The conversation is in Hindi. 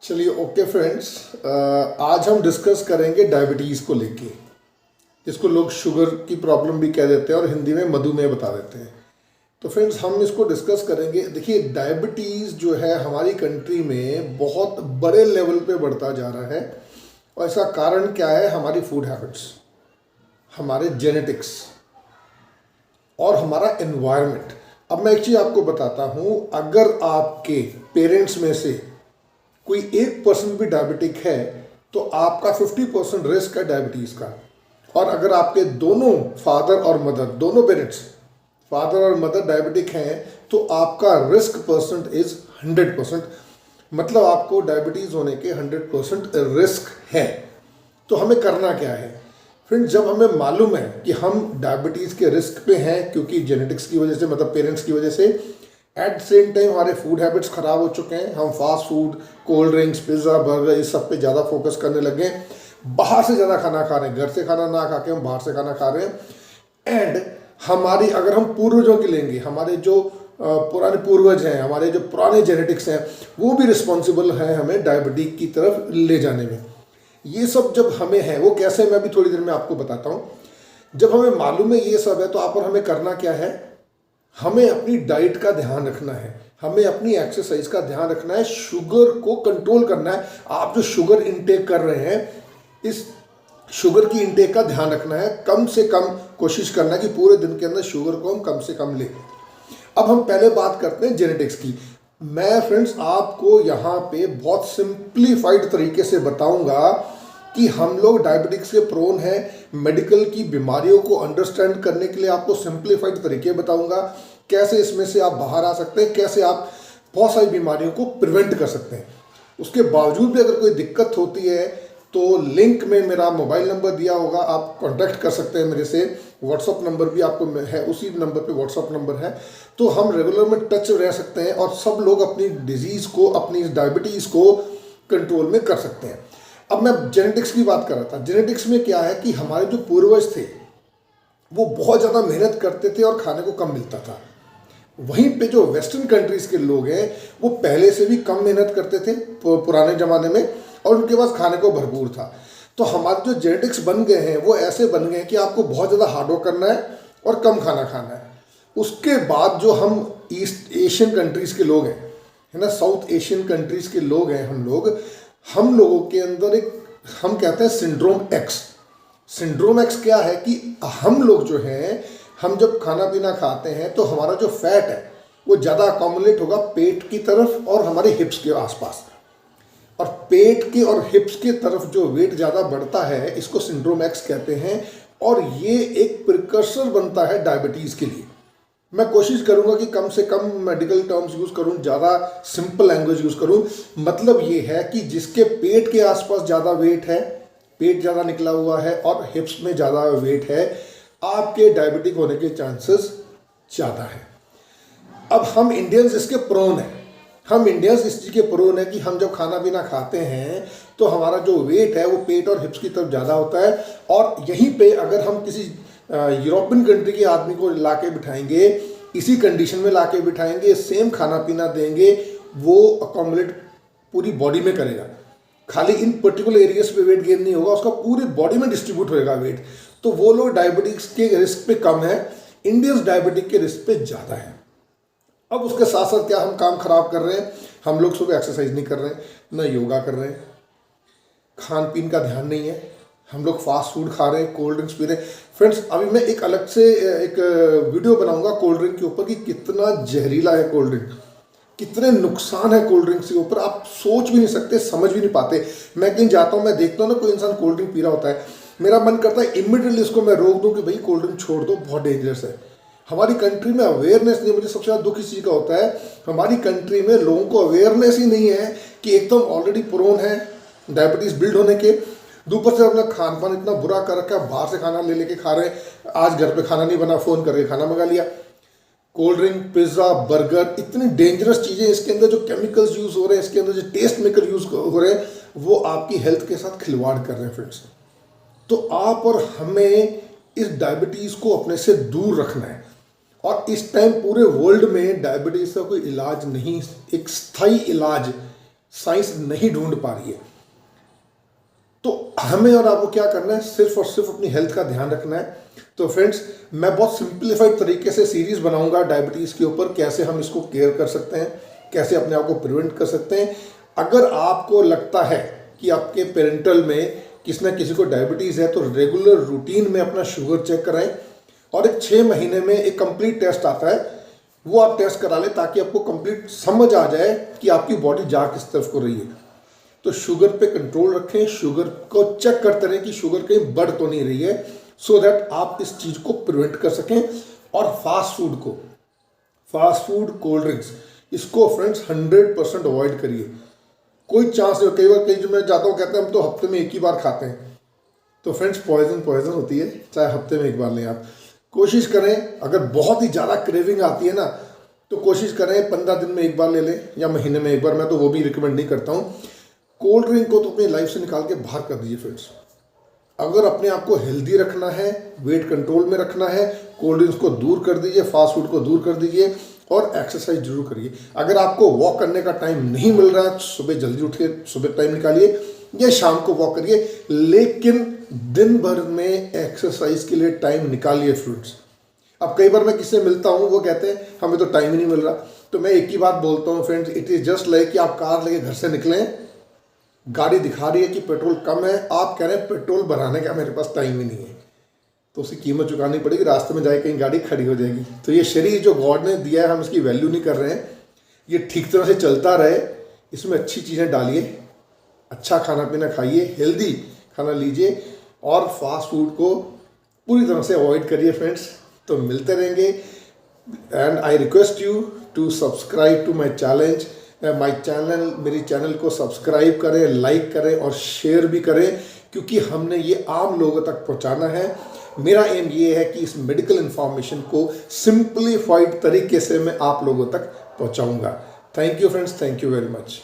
चलिए ओके फ्रेंड्स, आज हम डिस्कस करेंगे डायबिटीज़ को लेके, जिसको लोग शुगर की प्रॉब्लम भी कह देते हैं और हिंदी में मधुमेह बता देते हैं। तो फ्रेंड्स हम इसको डिस्कस करेंगे। देखिए, डायबिटीज़ जो है हमारी कंट्री में बहुत बड़े लेवल पे बढ़ता जा रहा है और इसका कारण क्या है? हमारी फूड हैबिट्स, हमारे जेनेटिक्स और हमारा एनवायरनमेंट। अब मैं एक चीज़ आपको बताता हूँ, अगर आपके पेरेंट्स में से कोई 1% भी डायबिटिक है तो आपका 50% रिस्क है डायबिटीज़ का। और अगर आपके दोनों फादर और मदर, दोनों पेरेंट्स फादर और मदर डायबिटिक हैं तो आपका रिस्क परसेंट इज 100%। मतलब आपको डायबिटीज़ होने के 100% रिस्क है। तो हमें करना क्या है फ्रेंड्स? जब हमें मालूम है कि हम डायबिटीज़ के रिस्क पे हैं क्योंकि जेनेटिक्स की वजह से, मतलब पेरेंट्स की वजह से, एट सेम टाइम हमारे फूड हैबिट्स ख़राब हो चुके हैं, हम fast food, cold drinks, pizza, burger, इस सब पे ज़्यादा फोकस करने लगे हैं, बाहर से ज़्यादा खाना खा रहे हैं, घर से खाना ना खा के हम बाहर से खाना खा रहे हैं। एंड हमारी, अगर हम पूर्वजों की लेंगे, हमारे जो पुराने पूर्वज हैं, हमारे जो पुराने जेनेटिक्स हैं, वो भी रिस्पॉन्सिबल हैं हमें डायबिटीज की तरफ ले जाने में। ये सब जब हमें है, वो कैसे, मैं भी थोड़ी देर में आपको बताता हूँ। जब हमें मालूम है ये सब है तो आप और हमें करना क्या है? हमें अपनी डाइट का ध्यान रखना है, हमें अपनी एक्सरसाइज का ध्यान रखना है, शुगर को कंट्रोल करना है। आप जो शुगर इनटेक कर रहे हैं, इस शुगर की इनटेक का ध्यान रखना है, कम से कम कोशिश करना है कि पूरे दिन के अंदर शुगर को हम कम से कम लें। अब हम पहले बात करते हैं जेनेटिक्स की। मैं फ्रेंड्स आपको यहाँ पे बहुत सिंप्लीफाइड तरीके से बताऊंगा कि हम लोग डायबिटिक्स के प्रोन हैं। मेडिकल की बीमारियों को अंडरस्टैंड करने के लिए आपको सिंप्लीफाइड तरीके बताऊंगा, कैसे इसमें से आप बाहर आ सकते हैं, कैसे आप बहुत सारी बीमारियों को प्रिवेंट कर सकते हैं। उसके बावजूद भी अगर कोई दिक्कत होती है तो लिंक में मेरा मोबाइल नंबर दिया होगा, आप कांटेक्ट कर सकते हैं मेरे से। व्हाट्सअप नंबर भी आपको है, उसी नंबर पे व्हाट्सअप नंबर है। तो हम रेगुलर में टच रह सकते हैं और सब लोग अपनी डिजीज़ को, अपनी डायबिटीज़ को कंट्रोल में कर सकते हैं। अब मैं जेनेटिक्स की बात कर रहा था। जेनेटिक्स में क्या है कि हमारे जो पूर्वज थे वो बहुत ज़्यादा मेहनत करते थे और खाने को कम मिलता था। वहीं पे जो वेस्टर्न कंट्रीज़ के लोग हैं वो पहले से भी कम मेहनत करते थे पुराने ज़माने में, और उनके पास खाने को भरपूर था। तो हमारे जो जेनेटिक्स बन गए हैं वो ऐसे बन गए हैं कि आपको बहुत ज़्यादा हार्डवर्क करना है और कम खाना खाना है। उसके बाद जो हम ईस्ट एशियन कंट्रीज़ के लोग हैं, है ना, साउथ एशियन कंट्रीज़ के लोग हैं हम लोगों के अंदर एक, हम कहते हैं सिंड्रोम एक्स। सिंड्रोम एक्स क्या है कि हम लोग जो हैं, हम जब खाना पीना खाते हैं तो हमारा जो फैट है वो ज़्यादा अकोमुलेट होगा पेट की तरफ और हमारे हिप्स के आसपास, और पेट के और हिप्स के तरफ जो वेट ज़्यादा बढ़ता है इसको सिंड्रोम एक्स कहते हैं। और ये एक प्रिकर्सर बनता है डायबिटीज़ के लिए। मैं कोशिश करूंगा कि कम से कम मेडिकल टर्म्स यूज़ करूं, ज़्यादा सिंपल लैंग्वेज यूज़ करूं। मतलब ये है कि जिसके पेट के आसपास ज़्यादा वेट है, पेट ज़्यादा निकला हुआ है और हिप्स में ज़्यादा वेट है, आपके डायबिटिक होने के चांसेस ज़्यादा है। अब हम इंडियंस इसके प्रोन हैं, हम इंडियंस इस चीज़ के प्रोन है कि हम जब खाना पीना खाते हैं तो हमारा जो वेट है वो पेट और हिप्स की तरफ ज़्यादा होता है। और यहीं पे अगर हम किसी यूरोपियन कंट्री के आदमी को ला के बिठाएंगे, इसी कंडीशन में ला के बिठाएंगे, सेम खाना पीना देंगे, वो अकोमोडेट पूरी बॉडी में करेगा। खाली इन पर्टिकुलर एरियाज पे वेट गेन नहीं होगा, उसका पूरी बॉडी में डिस्ट्रीब्यूट होएगा वेट। तो वो लोग डायबिटीज के रिस्क पे कम है, इंडियंस डायबिटिक के रिस्क पे ज़्यादा है। अब उसके साथ साथ क्या हम काम खराब कर रहे हैं? हम लोग सुबह एक्सरसाइज नहीं कर रहे हैं, ना योगा कर रहे हैं, खान पीन का ध्यान नहीं है, हम लोग फास्ट फूड खा रहे हैं, कोल्ड ड्रिंक्स पी रहे हैं। फ्रेंड्स, अभी मैं एक अलग से एक वीडियो बनाऊंगा कोल्ड ड्रिंक के ऊपर कि कितना जहरीला है कोल्ड ड्रिंक, कितने नुकसान है कोल्ड ड्रिंक्स के ऊपर, आप सोच भी नहीं सकते, समझ भी नहीं पाते। मैं कहीं जाता हूँ, मैं देखता हूँ ना कोई इंसान कोल्ड ड्रिंक पी रहा होता है, मेरा मन करता है इमीडिएटली इसको मैं रोक दूँ कि भाई कोल्ड ड्रिंक छोड़ दो, बहुत डेंजरस है। हमारी कंट्री में अवेयरनेस नहीं। मुझे सबसे ज़्यादा दुख इस चीज़ का होता है, हमारी कंट्री में लोगों को अवेयरनेस ही नहीं है कि एक तो ऑलरेडी प्रोन है डायबिटीज़ बिल्ड होने के, ऊपर से अपना खान पान इतना बुरा कर रखा है, बाहर से खाना ले लेके खा रहे हैं। आज घर पे खाना नहीं बना, फ़ोन करके खाना मंगा लिया। कोल्ड ड्रिंक, पिज़्ज़ा, बर्गर, इतनी डेंजरस चीज़ें, इसके अंदर जो केमिकल्स यूज़ हो रहे हैं, इसके अंदर जो टेस्ट मेकर यूज़ हो रहे हैं, वो आपकी हेल्थ के साथ खिलवाड़ कर रहे हैं फ्रेंड्स। तो आप और हमें इस डायबिटीज़ को अपने से दूर रखना है। और इस टाइम पूरे वर्ल्ड में डायबिटीज़ का कोई इलाज नहीं, एक स्थायी इलाज साइंस नहीं ढूंढ पा रही है। तो हमें और आपको क्या करना है, सिर्फ और सिर्फ अपनी हेल्थ का ध्यान रखना है। तो फ्रेंड्स, मैं बहुत सिंप्लीफाइड तरीके से सीरीज बनाऊंगा डायबिटीज़ के ऊपर, कैसे हम इसको केयर कर सकते हैं, कैसे अपने आप को प्रिवेंट कर सकते हैं। अगर आपको लगता है कि आपके पेरेंटल में किसी न किसी को डायबिटीज़ है, तो रेगुलर रूटीन में अपना शुगर चेक कराएं, और एक 6 महीने में एक कंप्लीट टेस्ट आता है, वो आप टेस्ट करा लें, ताकि आपको कंप्लीट समझ आ जाए कि आपकी बॉडी जा किस तरफ को रही है। तो शुगर पे कंट्रोल रखें, शुगर को चेक करते रहें कि शुगर कहीं बढ़ तो नहीं रही है, सो दैट आप इस चीज़ को प्रिवेंट कर सकें। और फास्ट फूड, कोल्ड ड्रिंक्स, इसको फ्रेंड्स 100% अवॉइड करिए। कोई चांस नहीं। कई बार जो मैं जाता हूँ, कहते हैं हम तो हफ्ते में एक ही बार खाते हैं। तो फ्रेंड्स, पॉइजन होती है, चाहे हफ्ते में एक बार लें। आप कोशिश करें, अगर बहुत ही ज़्यादा क्रेविंग आती है ना, तो कोशिश करें 15 दिन में एक बार ले लें, या महीने में एक बार। मैं तो वो भी रिकमेंड नहीं करता हूँ। कोल्ड ड्रिंक को तो अपनी लाइफ से निकाल के बाहर कर दीजिए फ्रेंड्स। अगर अपने आप को हेल्दी रखना है, वेट कंट्रोल में रखना है, कोल्ड ड्रिंक्स को दूर कर दीजिए, फास्ट फूड को दूर कर दीजिए, और एक्सरसाइज जरूर करिए। अगर आपको वॉक करने का टाइम नहीं मिल रहा है, सुबह जल्दी उठ के सुबह टाइम निकालिए, या शाम को वॉक करिए, लेकिन दिन भर में एक्सरसाइज के लिए टाइम निकालिए फ्रेंड्स। अब कई बार मैं किससे मिलता हूँ, वो कहते हैं हमें तो टाइम ही नहीं मिल रहा। तो मैं एक ही बात बोलता हूँ friends, it is just like कि आप कार लेके घर से निकलें, गाड़ी दिखा रही है कि पेट्रोल कम है, आप कह रहे हैं पेट्रोल भराने का मेरे पास टाइम ही नहीं है, तो उसकी कीमत चुकानी पड़ेगी। रास्ते में जाए कहीं गाड़ी खड़ी हो जाएगी। तो ये शरीर जो गॉड ने दिया है, हम इसकी वैल्यू नहीं कर रहे हैं। ये ठीक तरह से चलता रहे, इसमें अच्छी चीज़ें डालिए, अच्छा खाना पीना खाइए, हेल्दी खाना लीजिए, और फास्ट फूड को पूरी तरह से अवॉइड करिए फ्रेंड्स। तो मिलते रहेंगे, and I request you to subscribe to my channel. मेरी चैनल को सब्सक्राइब करें, लाइक करें और शेयर भी करें, क्योंकि हमने ये आम लोगों तक पहुंचाना है। मेरा एम ये है कि इस मेडिकल इन्फॉर्मेशन को सिंप्लीफाइड तरीके से मैं आप लोगों तक पहुंचाऊंगा। Thank you friends, thank you very much.